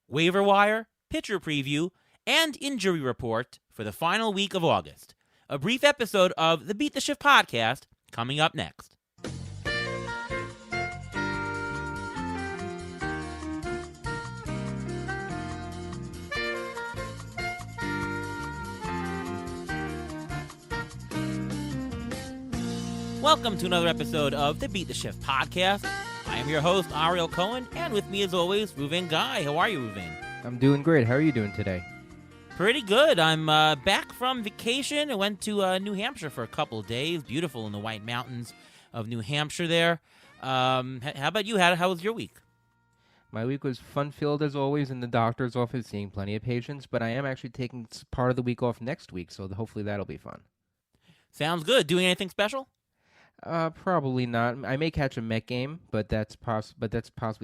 waiver wire, pitcher preview, and injury report for the final week of August. A brief episode of the Beat the Shift podcast coming up next. Welcome to another episode of the Beat the Shift podcast. I am your host, Ariel Cohen, and with me as always, Movain Guy. How are you, Movain? I'm doing great. How are you doing today? Pretty good. I'm back from vacation. I went to New Hampshire for a couple of days. Beautiful in the White Mountains of New Hampshire there. How about you? How was your week? My week was fun-filled as always in the doctor's office, seeing plenty of patients, but I am actually taking part of the week off next week, so hopefully that'll be fun. Sounds good. Doing anything special? Probably not. I may catch a Met game, but that's possibly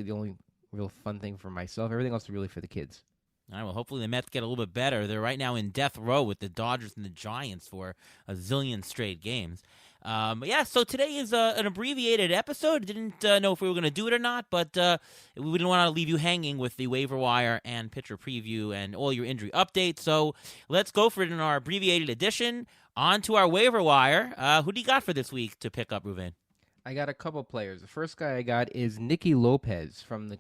the only real fun thing for myself. Everything else is really for the kids. All right, well, hopefully the Mets get a little bit better. They're right now in death row with the Dodgers and the Giants for a zillion straight games. But yeah, so today is an abbreviated episode. Didn't know if we were going to do it or not, but we didn't want to leave you hanging with the waiver wire and pitcher preview and all your injury updates. So let's go for it in our abbreviated edition. On to our waiver wire. Who do you got for this week to pick up, Movain? I got a couple players. The first guy I got is Nikki Lopez from the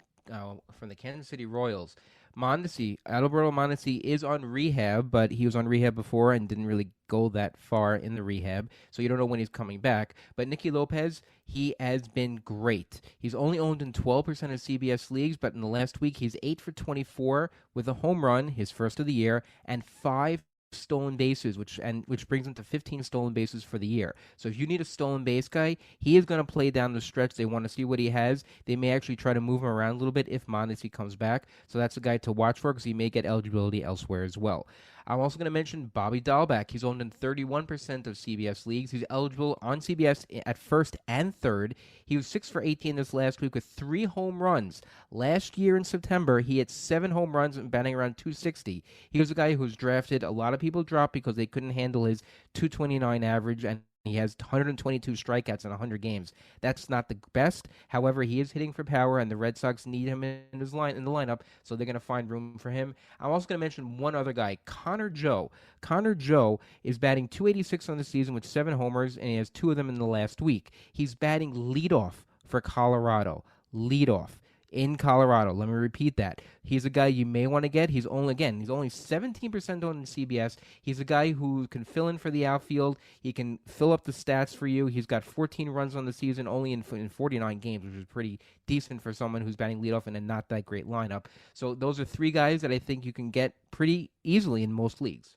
Kansas City Royals. Alberto Mondesi is on rehab, but he was on rehab before and didn't really go that far in the rehab, so you don't know when he's coming back. But Nikki Lopez, he has been great. He's only owned in 12% of CBS leagues, but in the last week, he's 8 for 24 with a home run, his first of the year, and 5 stolen bases, which brings him to 15 stolen bases for the year. So if you need a stolen base guy, he is going to play down the stretch. They want to see what he has. They may actually try to move him around a little bit if Mondesi comes back. So that's a guy to watch for because he may get eligibility elsewhere as well. I'm also going to mention Bobby Dahlback. He's owned in 31% of CBS leagues. He's eligible on CBS at first and third. He was 6 for 18 this last week with 3 home runs. Last year in September, he had 7 home runs and batting around 260. He was a guy who was drafted. A lot of people dropped because they couldn't handle his 229 average, and he has 122 strikeouts in 100 games. That's not the best. However, he is hitting for power, and the Red Sox need him in the lineup, so they're going to find room for him. I'm also going to mention one other guy, Connor Joe. Connor Joe is batting 286 on the season with 7 homers, and he has 2 of them in the last week. He's batting leadoff for Colorado. Leadoff in Colorado. Let me repeat that. He's a guy you may want to get. He's only 17% owned in CBS. He's a guy who can fill in for the outfield. He can fill up the stats for you. He's got 14 runs on the season, only in 49 games, which is pretty decent for someone who's batting leadoff in a not that great lineup. So those are 3 guys that I think you can get pretty easily in most leagues.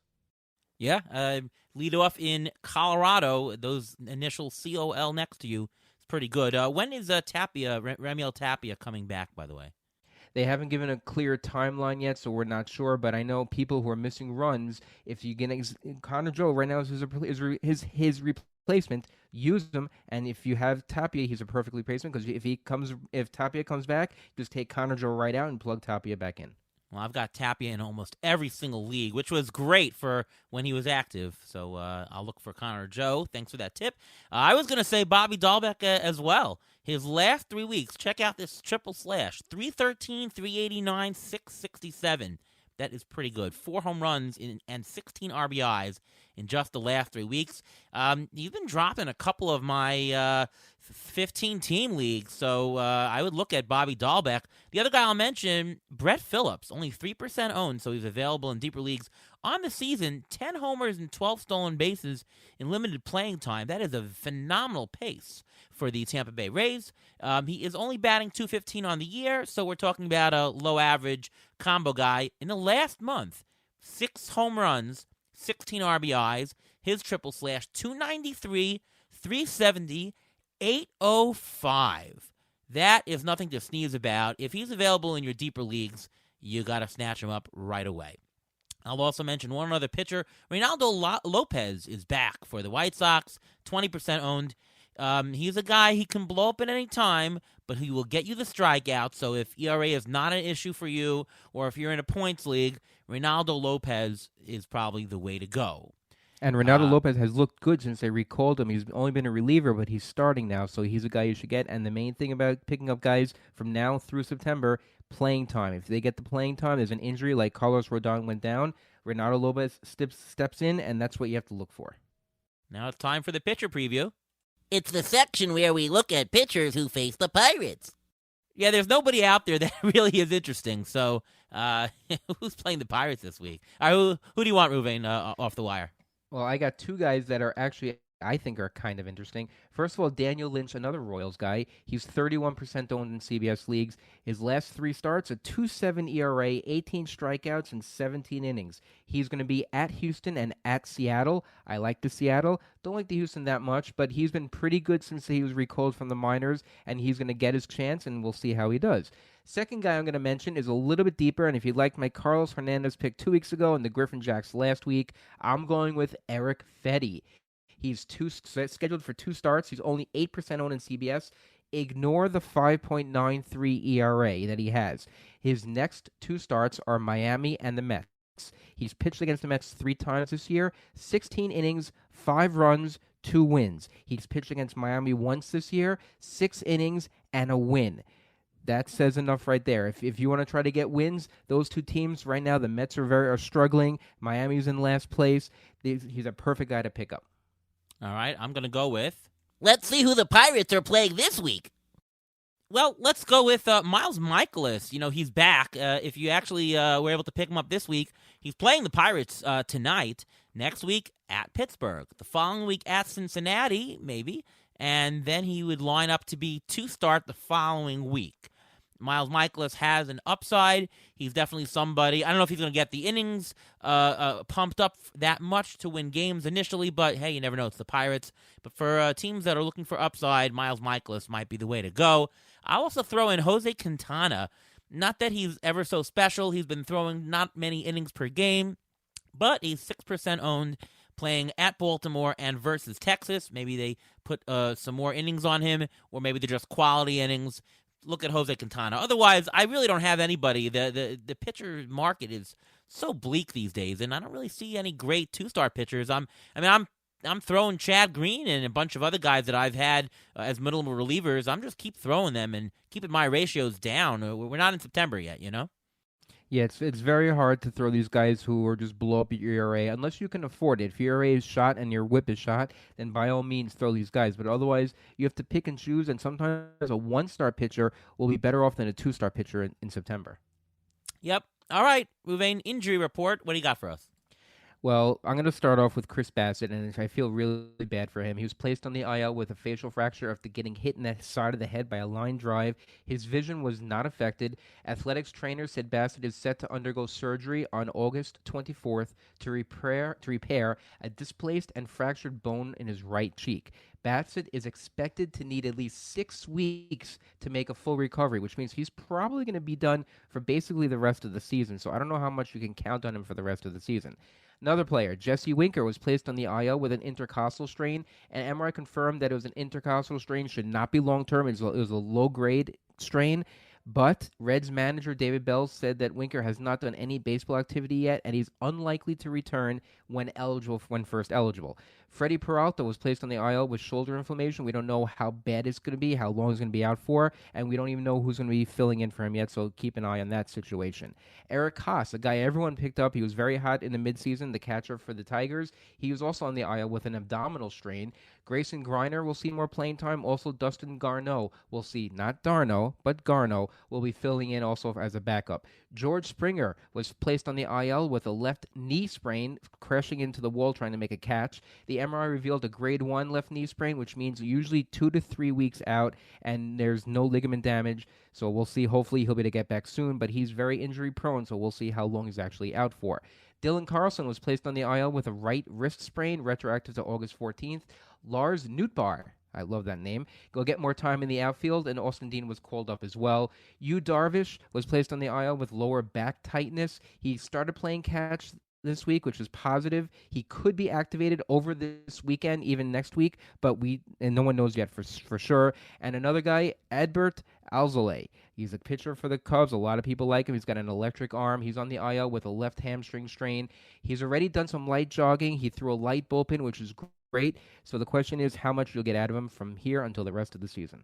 Yeah, leadoff in Colorado. Those initial COL next to you. Pretty good. When is Ramiel Tapia coming back, by the way? They haven't given a clear timeline yet, so we're not sure. But I know people who are missing runs. If you get Connor Joe right now is his replacement, use him. And if you have Tapia, he's a perfect replacement because if Tapia comes back, just take Connor Joe right out and plug Tapia back in. Well, I've got Tapia in almost every single league, which was great for when he was active. So I'll look for Connor Joe. Thanks for that tip. I was going to say Bobby Dahlback as well. His last 3 weeks, check out this triple slash. 313, 389, 667. That is pretty good. 4 home runs and 16 RBIs in just the last 3 weeks. You've been dropping a couple of my 15-team leagues, so I would look at Bobby Dahlback. The other guy I'll mention, Brett Phillips, only 3% owned, so he's available in deeper leagues. On the season, 10 homers and 12 stolen bases in limited playing time. That is a phenomenal pace for the Tampa Bay Rays. He is only batting .215 on the year, so we're talking about a low average combo guy. In the last month, 6 home runs, 16 RBIs, his triple slash, 293, 370, 805. That is nothing to sneeze about. If he's available in your deeper leagues, you got to snatch him up right away. I'll also mention one other pitcher. Ronaldo Lopez is back for the White Sox, 20% owned. He's a guy he can blow up at any time, but he will get you the strikeout. So if ERA is not an issue for you, or if you're in a points league, Ronaldo Lopez is probably the way to go. And Ronaldo Lopez has looked good since they recalled him. He's only been a reliever, but he's starting now, so he's a guy you should get. And the main thing about picking up guys from now through September, playing time. If they get the playing time, there's an injury like Carlos Rodon went down, Ronaldo Lopez steps in, and that's what you have to look for. Now it's time for the pitcher preview. It's the section where we look at pitchers who face the Pirates. Yeah, there's nobody out there that really is interesting. So, who's playing the Pirates this week? Who do you want, Movain, off the wire? Well, I got two guys that are actually, I think, are kind of interesting. First of all, Daniel Lynch, another Royals guy. He's 31% owned in CBS leagues. His last 3 starts, a 2.7 ERA, 18 strikeouts, and 17 innings. He's going to be at Houston and at Seattle. I like the Seattle. Don't like the Houston that much, but he's been pretty good since he was recalled from the minors, and he's going to get his chance, and we'll see how he does. Second guy I'm going to mention is a little bit deeper, and if you liked my Carlos Hernandez pick 2 weeks ago and the Griffin Jacks last week, I'm going with Eric Fetty. He's scheduled for 2 starts. He's only 8% owned in CBS. Ignore the 5.93 ERA that he has. His next 2 starts are Miami and the Mets. He's pitched against the Mets 3 times this year, 16 innings, 5 runs, 2 wins.'s pitched against Miami once this year, 6 innings, and a win. That says enough right there. If you want to try to get wins, those 2 teams right now, the Mets are struggling. Miami's in last place. He's a perfect guy to pick up. All right, I'm going to go with... Let's see who the Pirates are playing this week. Well, let's go with Miles Michaelis. You know, he's back. If you actually were able to pick him up this week, he's playing the Pirates tonight. Next week at Pittsburgh. The following week at Cincinnati, maybe. And then he would line up to be to start the following week. Miles Michaelis has an upside. He's definitely somebody. I don't know if he's going to get the innings pumped up that much to win games initially, but hey, you never know. It's the Pirates. But for teams that are looking for upside, Miles Michaelis might be the way to go. I'll also throw in Jose Quintana. Not that he's ever so special. He's been throwing not many innings per game, but he's 6% owned, playing at Baltimore and versus Texas. Maybe they put some more innings on him, or maybe they're just quality innings. Look at Jose Quintana. Otherwise, I really don't have anybody. The pitcher market is so bleak these days, and I don't really see any great 2-star pitchers. I'm throwing Chad Green and a bunch of other guys that I've had as middle relievers. I'm just keep throwing them and keeping my ratios down. We're not in September yet, you know? Yeah, it's very hard to throw these guys who are just blow up your ERA unless you can afford it. If your ERA is shot and your whip is shot, then by all means throw these guys. But otherwise, you have to pick and choose, and sometimes a 1-star pitcher will be better off than a 2-star pitcher in September. Yep. All right, Movain, injury report. What do you got for us? Well, I'm going to start off with Chris Bassett, and I feel really bad for him. He was placed on the IL with a facial fracture after getting hit in the side of the head by a line drive. His vision was not affected. Athletics trainer said Bassett is set to undergo surgery on August 24th to repair a displaced and fractured bone in his right cheek. Bassett is expected to need at least 6 weeks to make a full recovery, which means he's probably going to be done for basically the rest of the season. So I don't know how much you can count on him for the rest of the season. Another player, Jesse Winker, was placed on the IL with an intercostal strain, and MRI confirmed that it was an intercostal strain, should not be long-term. It was a low-grade strain, but Reds manager David Bell said that Winker has not done any baseball activity yet, and he's unlikely to return when first eligible. Freddy Peralta was placed on the IL with shoulder inflammation. We don't know how bad it's going to be, how long he's going to be out for, and we don't even know who's going to be filling in for him yet, so keep an eye on that situation. Eric Haas, a guy everyone picked up. He was very hot in the midseason, the catcher for the Tigers. He was also on the IL with an abdominal strain. Grayson Griner will see more playing time. Also, Dustin Garneau will see, not Darno, but Garneau will be filling in also as a backup. George Springer was placed on the IL with a left knee sprain, crashing into the wall trying to make a catch. The MRI revealed a grade 1 left knee sprain, which means usually 2 to 3 weeks out, and there's no ligament damage. So we'll see. Hopefully he'll be able to get back soon, but he's very injury prone, so we'll see how long he's actually out for. Dylan Carlson was placed on the IL with a right wrist sprain, retroactive to August 14th. Lars Nootbaar, I love that name, go get more time in the outfield, and Austin Dean was called up as well. Yu Darvish was placed on the IL with lower back tightness. He started playing catch this week, which is positive. He could be activated over this weekend, even next week, but no one knows yet for sure. And another guy, Adbert Alzolay. He's a pitcher for the Cubs. A lot of people like him. He's got an electric arm. He's on the IL with a left hamstring strain. He's already done some light jogging. He threw a light bullpen, which is great. So the question is how much you'll get out of him from here until the rest of the season.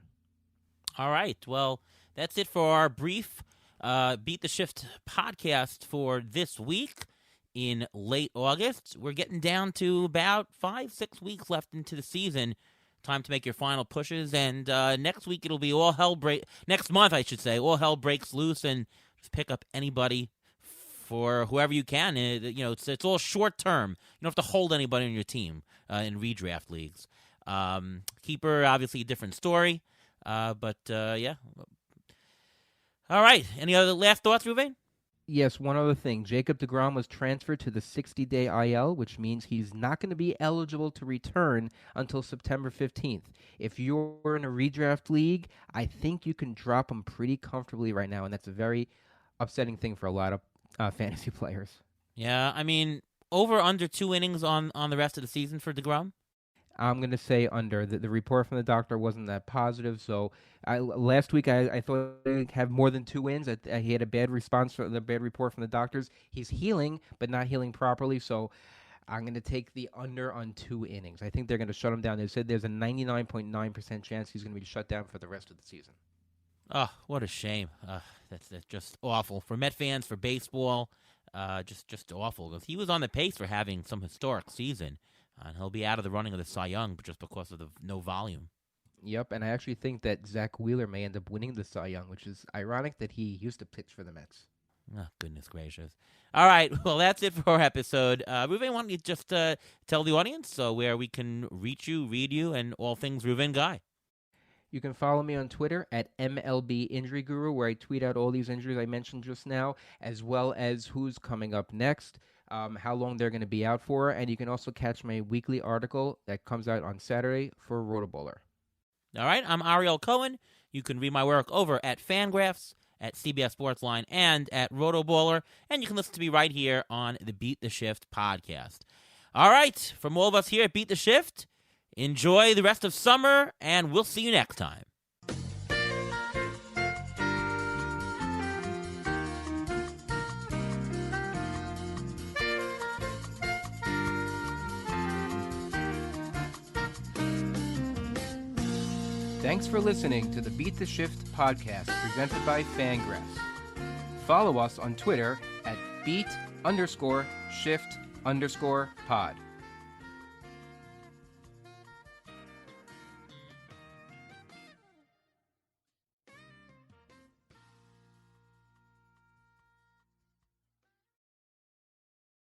All right. Well, that's it for our brief Beat the Shift podcast for this week in late August. We're getting down to about 5-6 weeks left into the season. Time to make your final pushes, and next week it'll be next month, I should say, all hell breaks loose, and just pick up anybody for whoever you can. It's all short term. You don't have to hold anybody on your team in redraft leagues. Keeper, obviously a different story, but yeah. All right. Any other last thoughts, Movain? Yes, one other thing. Jacob Degrom was transferred to the 60-day IL, which means he's not going to be eligible to return until September 15th. If you're in a redraft league, I think you can drop him pretty comfortably right now, and that's a very upsetting thing for a lot of fantasy players. Yeah, I mean, over under 2 innings on the rest of the season for Degrom? I'm going to say under. The report from the doctor wasn't that positive, so last week I thought he'd have more than 2 wins. He had a bad response for the bad report from the doctors. He's healing, but not healing properly, so I'm going to take the under on 2 innings. I think they're going to shut him down. They said there's a 99.9% chance he's going to be shut down for the rest of the season. Oh, what a shame. That's just awful. For Met fans, for baseball, just awful. Because he was on the pace for having some historic season. And he'll be out of the running of the Cy Young just because of the no volume. Yep, and I actually think that Zach Wheeler may end up winning the Cy Young, which is ironic that he used to pitch for the Mets. Oh, goodness gracious. All right, well, that's it for our episode. Movain, why don't you just tell the audience where we can reach you, read you, and all things Movain Guy? You can follow me on Twitter at MLB Injury Guru, where I tweet out all these injuries I mentioned just now, as well as who's coming up next. How long they're going to be out for, and you can also catch my weekly article that comes out on Saturday for Rotoballer. All right, I'm Ariel Cohen. You can read my work over at Fangraphs, at CBS Sportsline, and at Rotoballer, and you can listen to me right here on the Beat the Shift podcast. All right, from all of us here at Beat the Shift, enjoy the rest of summer, and we'll see you next time. Thanks for listening to the Beat the Shift podcast presented by Fangraphs. Follow us on Twitter at beat_shift_pod.